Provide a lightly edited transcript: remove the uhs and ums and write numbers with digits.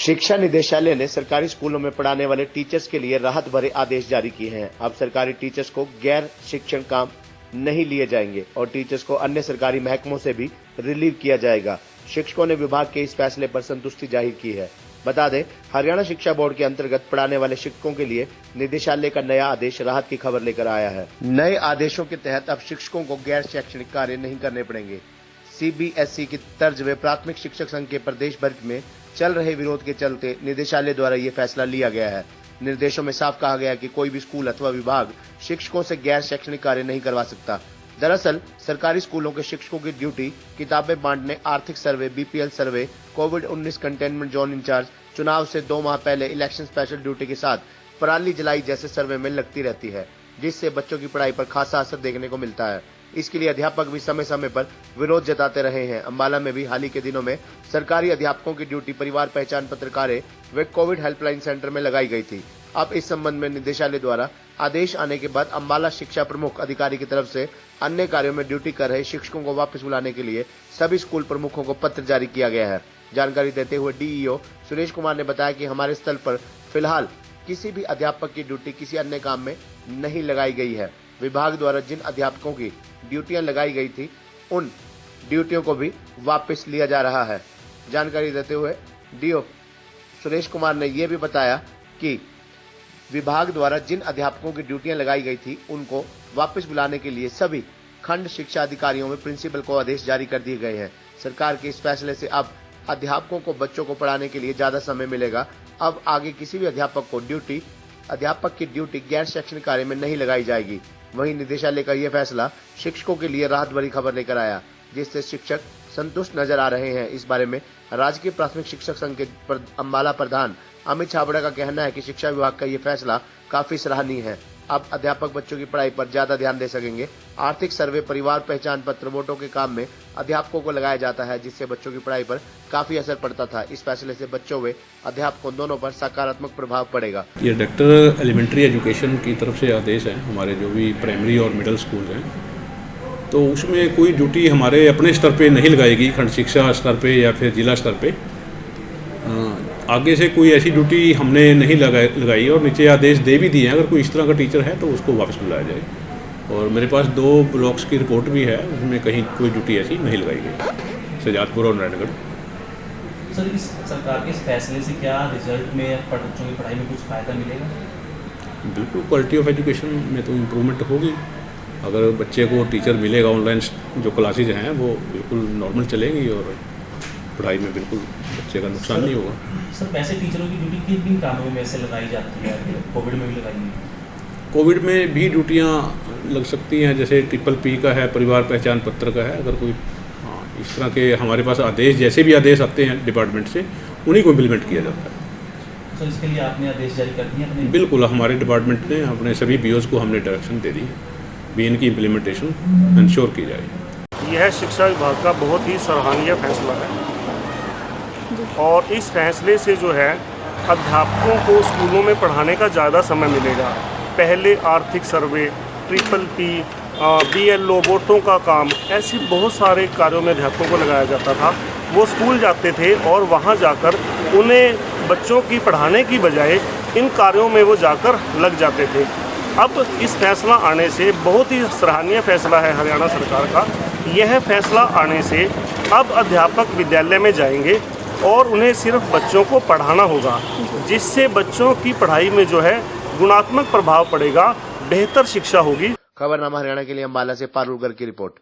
शिक्षा निदेशालय ने सरकारी स्कूलों में पढ़ाने वाले टीचर्स के लिए राहत भरे आदेश जारी किए हैं। अब सरकारी टीचर्स को गैर शिक्षण काम नहीं लिए जाएंगे और टीचर्स को अन्य सरकारी महकमों से भी रिलीव किया जाएगा। शिक्षकों ने विभाग के इस फैसले पर संतुष्टि जाहिर की है। बता दें, हरियाणा शिक्षा बोर्ड के अंतर्गत पढ़ाने वाले शिक्षकों के लिए निदेशालय का नया आदेश राहत की खबर लेकर आया है। नए आदेशों के तहत अब शिक्षकों को गैर शैक्षणिक कार्य नहीं करने पड़ेंगे। CBSE की तर्ज में प्राथमिक शिक्षक संघ के प्रदेश भर में चल रहे विरोध के चलते निदेशालय द्वारा ये फैसला लिया गया है। निर्देशों में साफ कहा गया कि कोई भी स्कूल अथवा विभाग शिक्षकों से गैर शैक्षणिक कार्य नहीं करवा सकता। दरअसल सरकारी स्कूलों के शिक्षकों की ड्यूटी किताबें बांटने, आर्थिक सर्वे, BPL सर्वे, कोविड-19 कंटेनमेंट जोन इंचार्ज, चुनाव से 2 माह पहले इलेक्शन स्पेशल ड्यूटी के साथ पराली जलाई जैसे सर्वे में लगती रहती है, जिससे बच्चों की पढ़ाई पर खासा असर देखने को मिलता है। इसके लिए अध्यापक भी समय समय पर विरोध जताते रहे हैं। अंबाला में भी हाल ही के दिनों में सरकारी अध्यापकों की ड्यूटी परिवार पहचान पत्र कार्य व कोविड हेल्पलाइन सेंटर में लगाई गई थी। अब इस संबंध में निदेशालय द्वारा आदेश आने के बाद अंबाला शिक्षा प्रमुख अधिकारी की तरफ से अन्य कार्यों में ड्यूटी कर रहे शिक्षकों को वापस बुलाने के लिए सभी स्कूल प्रमुखों को पत्र जारी किया गया है। जानकारी देते हुए DEO सुरेश कुमार ने बताया कि हमारे स्थल पर फिलहाल किसी भी अध्यापक की ड्यूटी किसी अन्य काम में नहीं लगाई गई है। विभाग द्वारा जिन अध्यापकों की ड्यूटियां लगाई गई थी, उन ड्यूटियों को भी वापस लिया जा रहा है। जानकारी देते हुए DEO सुरेश कुमार ने यह भी बताया कि विभाग द्वारा जिन अध्यापकों की ड्यूटियां लगाई गई थी, उनको वापस बुलाने के लिए सभी खंड शिक्षा अधिकारियों में प्रिंसिपल को आदेश जारी कर दिए गए हैं। सरकार के इस फैसले से अब अध्यापकों को बच्चों को पढ़ाने के लिए ज्यादा समय मिलेगा। अब आगे किसी भी अध्यापक की ड्यूटी गैर शैक्षणिक कार्य में नहीं लगाई जाएगी। वहीं निदेशालय का यह फैसला शिक्षकों के लिए राहत भरी खबर लेकर आया, जिससे शिक्षक संतुष्ट नजर आ रहे हैं। इस बारे में राजकीय प्राथमिक शिक्षक संघ के अंबाला प्रधान अमित छाबड़ा का कहना है कि शिक्षा विभाग का यह फैसला काफी सराहनीय है। अब अध्यापक बच्चों की पढ़ाई पर ज्यादा ध्यान दे सकेंगे। आर्थिक सर्वे, परिवार पहचान पत्र, वोटों के काम में अध्यापकों को लगाया जाता है, जिससे बच्चों की पढ़ाई पर काफी असर पड़ता था। इस फैसले से बच्चों व अध्यापकों दोनों पर सकारात्मक प्रभाव पड़ेगा। ये डायरेक्टर एलिमेंट्री एजुकेशन की तरफ से आदेश है। हमारे जो भी प्राइमरी और मिडिल स्कूल हैं, तो उसमें कोई ड्यूटी हमारे अपने स्तर पे नहीं लगाएगी, खंड शिक्षा स्तर पे या फिर जिला स्तर पे। आगे से कोई ऐसी ड्यूटी हमने नहीं लगाई और नीचे आदेश दे भी दिए हैं, अगर कोई इस तरह का टीचर है तो उसको वापस बुलाया जाए। और मेरे पास 2 ब्लॉक्स की रिपोर्ट भी है, उसमें कहीं कोई ड्यूटी ऐसी नहीं लगाई गई, सजादपुर और नारायणगढ़। सर, इस सरकार के इस फैसले से क्या रिजल्ट में बच्चों की पढ़ाई में कुछ फ़ायदा मिलेगा? बिल्कुल, क्वालिटी ऑफ एजुकेशन में तो इम्प्रूवमेंट होगी। अगर बच्चे को टीचर मिलेगा, ऑनलाइन जो क्लासेज हैं वो बिल्कुल नॉर्मल चलेंगी और पढ़ाई में बिल्कुल बच्चे का नुकसान नहीं होगा। सर, वैसे टीचरों की ड्यूटी किन किन कामों में वैसे लगाई जाती है? कोविड में भी लगाई है? कोविड में भी ड्यूटियाँ लग सकती हैं, जैसे PPP का है, परिवार पहचान पत्र का है। अगर कोई इस तरह के हमारे पास आदेश, जैसे भी आदेश आते हैं डिपार्टमेंट से, उन्हीं को इम्प्लीमेंट किया जाता है। सर, इसके लिए आपने आदेश जारी कर दिए अपने? बिल्कुल, हमारे डिपार्टमेंट ने अपने सभी BOs को हमने डायरेक्शन दे दी है भी इनकी इम्प्लीमेंटेशन इंश्योर की जाए। यह शिक्षा विभाग का बहुत ही सराहनीय फैसला है और इस फैसले से जो है अध्यापकों को स्कूलों में पढ़ाने का ज़्यादा समय मिलेगा। पहले आर्थिक सर्वे, PPP, BLO, वोटों का काम, ऐसे बहुत सारे कार्यों में अध्यापकों को लगाया जाता था। वो स्कूल जाते थे और वहाँ जाकर उन्हें बच्चों की पढ़ाने की बजाय इन कार्यों में वो जाकर लग जाते थे। अब इस फैसला आने से, बहुत ही सराहनीय फैसला है हरियाणा सरकार का, यह फैसला आने से अब अध्यापक विद्यालय में जाएंगे और उन्हें सिर्फ बच्चों को पढ़ाना होगा, जिससे बच्चों की पढ़ाई में जो है गुणात्मक प्रभाव पड़ेगा, बेहतर शिक्षा होगी। खबरनामा हरियाणा के लिए अंबाला से पारुल गर्ग की रिपोर्ट।